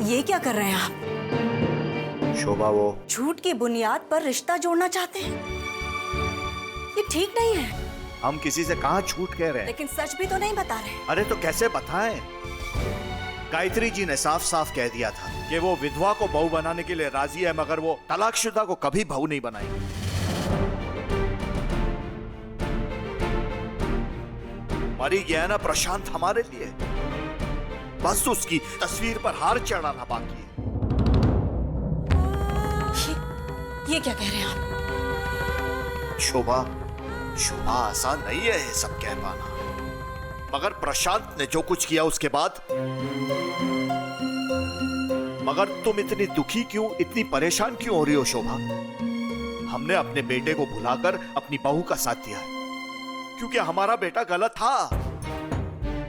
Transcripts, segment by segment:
ये क्या कर रहे हैं आप? शोभा, वो झूठ की बुनियाद पर रिश्ता जोड़ना चाहते हैं? ये ठीक नहीं है। हम किसी से कहाँ झूठ कह रहे हैं? लेकिन सच भी तो नहीं बता रहे। अरे तो कैसे बताएं? गायत्री जी ने साफ साफ कह दिया था कि वो विधवा को बहू बनाने के लिए राजी है, मगर वो तलाकशुदा को कभी बहू नहीं बनाएगी। मरी गया ना प्रशांत हमारे लिए, बस उसकी तस्वीर पर हार चढ़ाना बाकी है। ये क्या कह रहे हैं आप? शोभा, शोभा आसान नहीं है ये सब कह पाना, मगर प्रशांत ने जो कुछ किया उसके बाद। मगर तुम इतनी दुखी क्यों, इतनी परेशान क्यों हो रही हो शोभा? हमने अपने बेटे को भुलाकर अपनी बहू का साथ दिया है, क्योंकि हमारा बेटा गलत था।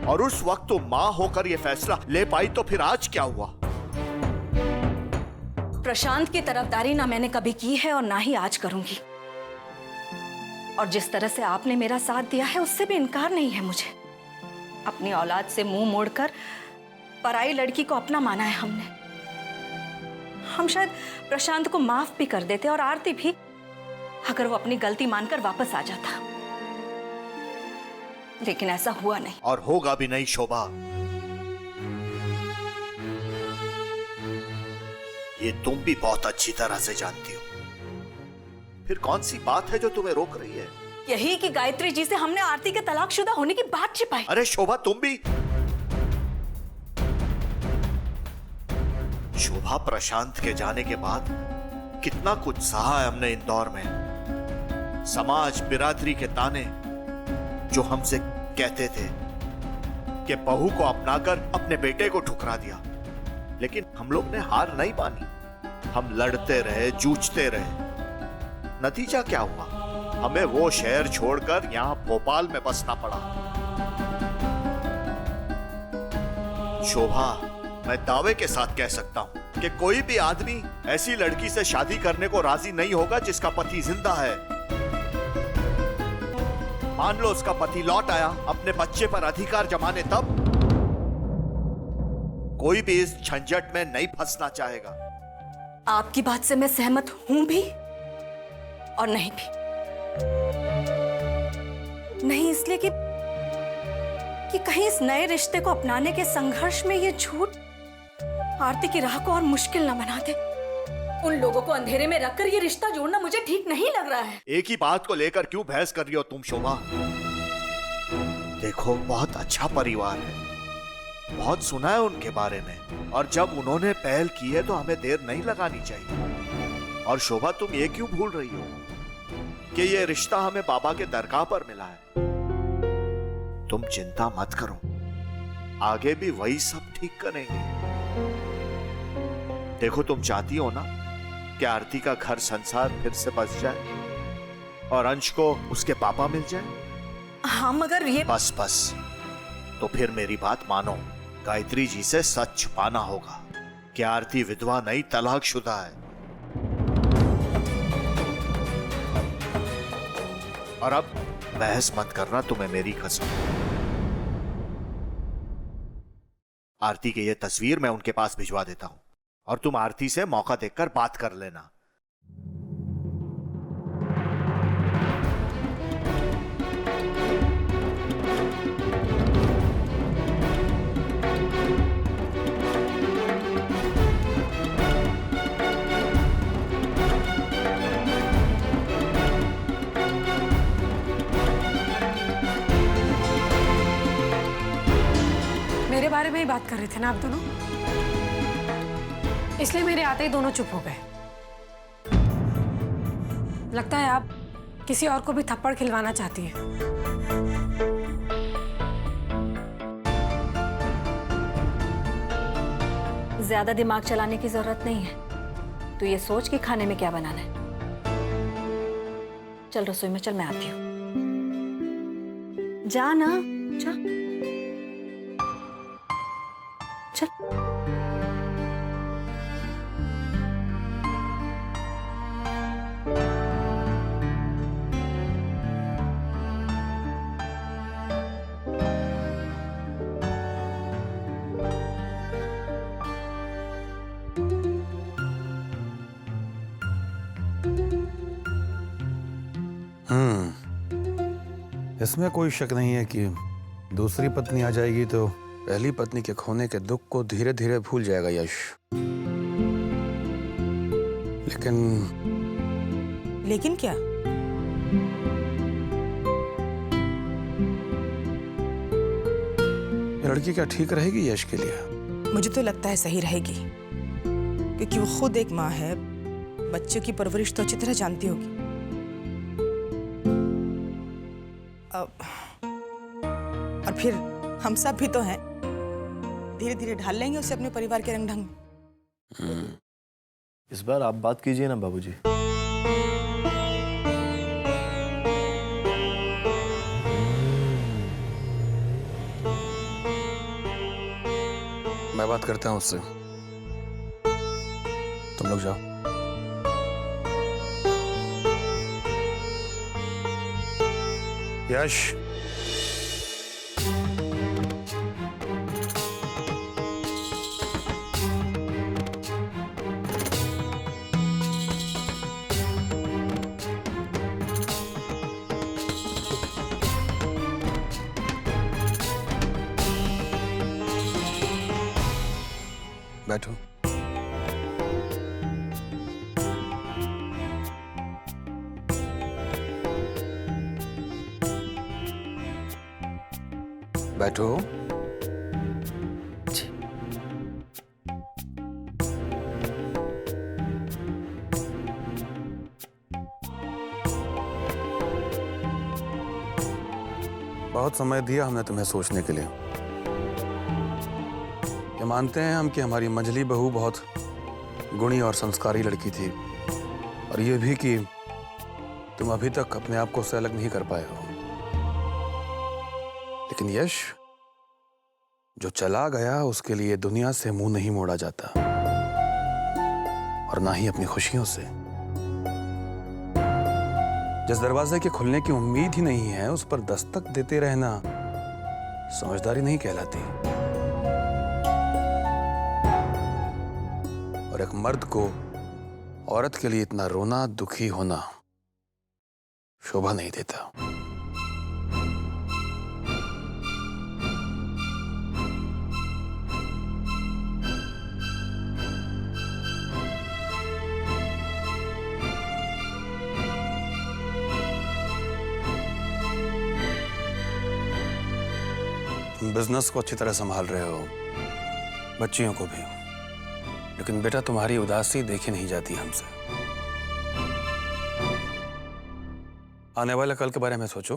और उस वक्त तो मां होकर यह फैसला ले पाई, तो फिर आज क्या हुआ? प्रशांत की तरफदारी ना मैंने कभी की है और ना ही आज करूंगी। और जिस तरह से आपने मेरा साथ दिया है उससे भी इनकार नहीं है मुझे। अपनी औलाद से मुंह मोड़कर पराई लड़की को अपना माना है हमने। हम शायद प्रशांत को माफ भी कर देते और आरती भी, अगर वो अपनी गलती मानकर वापस आ जाता। लेकिन ऐसा हुआ नहीं और होगा भी नहीं शोभा। ये तुम भी बहुत अच्छी तरह से जानती हो। फिर कौन सी बात है जो तुम्हें रोक रही है? यही कि गायत्री जी से हमने आरती के तलाकशुदा होने की बात छिपाई। अरे शोभा, तुम भी। शोभा, प्रशांत के जाने के बाद कितना कुछ सहा है हमने इंदौर में। समाज, बिरादरी के ताने जो हमसे कहते थे कि बहू को अपनाकर अपने बेटे को ठुकरा दिया, लेकिन हम लोग ने हार नहीं मानी। हम लड़ते रहे, जूझते रहे। नतीजा क्या हुआ? हमें वो शहर छोड़कर यहां भोपाल में बसना पड़ा। शोभा, मैं दावे के साथ कह सकता हूं कि कोई भी आदमी ऐसी लड़की से शादी करने को राजी नहीं होगा जिसका पति जिंदा है। मान लो उसका पति लौट आया अपने बच्चे पर अधिकार जमाने, तब कोई भी इस झंझट में नहीं फंसना चाहेगा। आपकी बात से मैं सहमत हूं भी और नहीं भी। नहीं इसलिए कि कहीं इस नए रिश्ते को अपनाने के संघर्ष में ये झूठ आरती की राह को और मुश्किल न बना दे। उन लोगों को अंधेरे में रखकर ये रिश्ता जोड़ना मुझे ठीक नहीं लग रहा है। एक ही बात को लेकर क्यों बहस कर रही हो तुम शोभा? देखो, बहुत अच्छा परिवार है, बहुत सुना है उनके बारे में, और जब उन्होंने पहल की है तो हमें देर नहीं लगानी चाहिए। और शोभा, तुम ये क्यों भूल रही हो कि ये रिश्ता हमें बाबा के दरगाह पर मिला है। तुम चिंता मत करो, आगे भी वही सब ठीक करेंगे। देखो, तुम चाहती हो ना कि आरती का घर संसार फिर से बस जाए और अंश को उसके पापा मिल जाए? हाँ, मगर ये बस बस, तो फिर मेरी बात मानो। गायत्री जी से सच छुपाना होगा कि आरती विधवा नहीं, तलाकशुदा है। और अब बहस मत करना, तुम्हें मेरी कसम। आरती की यह तस्वीर मैं उनके पास भिजवा देता हूं और तुम आरती से मौका देखकर बात कर लेना। मेरे बारे में ही बात कर रहे थे ना आप दोनों, इसलिए मेरे आते ही दोनों चुप हो गए। लगता है आप किसी और को भी थप्पड़ खिलवाना चाहती हैं। ज्यादा दिमाग चलाने की जरूरत नहीं है। तू ये सोच कि खाने में क्या बनाना है। चल रसोई में चल, मैं आती हूँ। जा ना, जा चल। इसमें कोई शक नहीं है कि दूसरी पत्नी आ जाएगी तो पहली पत्नी के खोने के दुख को धीरे धीरे भूल जाएगा यश। लेकिन क्या? ये लड़की क्या ठीक रहेगी यश के लिए? मुझे तो लगता है सही रहेगी, क्योंकि वो खुद एक माँ है, बच्चों की परवरिश तो अच्छी तरह जानती होगी। और फिर हम सब भी तो हैं, धीरे धीरे ढाल लेंगे उसे अपने परिवार के रंग ढंग में। इस बार आप बात कीजिए ना बाबूजी। मैं बात करता हूँ उससे, तुम लोग जाओ। यश, बैठो। बैठो। बहुत समय दिया हमने तुम्हें सोचने के लिए। ये मानते हैं हम कि हमारी मंझली बहू बहुत गुणी और संस्कारी लड़की थी, और ये भी कि तुम अभी तक अपने आप को उससे अलग नहीं कर पाए हो। लेकिन यश, जो चला गया उसके लिए दुनिया से मुंह नहीं मोड़ा जाता, और ना ही अपनी खुशियों से। जिस दरवाजे के खुलने की उम्मीद ही नहीं है उस पर दस्तक देते रहना समझदारी नहीं कहलाती। और एक मर्द को औरत के लिए इतना रोना दुखी होना शोभा नहीं देता। तुम बिजनेस को अच्छी तरह संभाल रहे हो, बच्चियों को भी, लेकिन बेटा तुम्हारी उदासी देखी नहीं जाती हमसे। आने वाले कल के बारे में सोचो।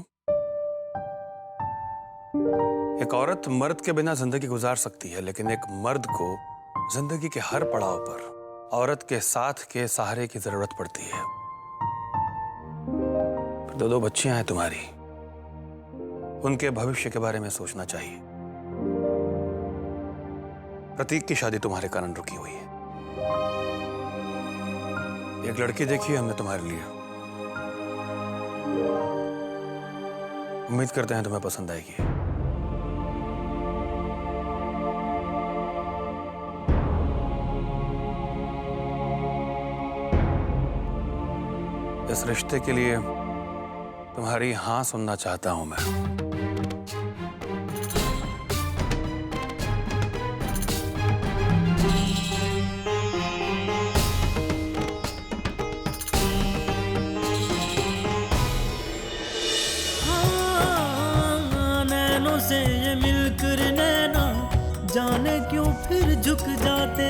एक औरत मर्द के बिना जिंदगी गुजार सकती है, लेकिन एक मर्द को जिंदगी के हर पड़ाव पर औरत के साथ के सहारे की जरूरत पड़ती है। दो बच्चियां हैं तुम्हारी, उनके भविष्य के बारे में सोचना चाहिए। प्रतीक की शादी तुम्हारे कारण रुकी हुई है। एक लड़की देखी हमने तुम्हारे लिए, उम्मीद करते हैं तुम्हें पसंद आएगी। इस रिश्ते के लिए तुम्हारी हां सुनना चाहता हूं मैं। से ये मिलकर नैना जाने क्यों फिर झुक जाते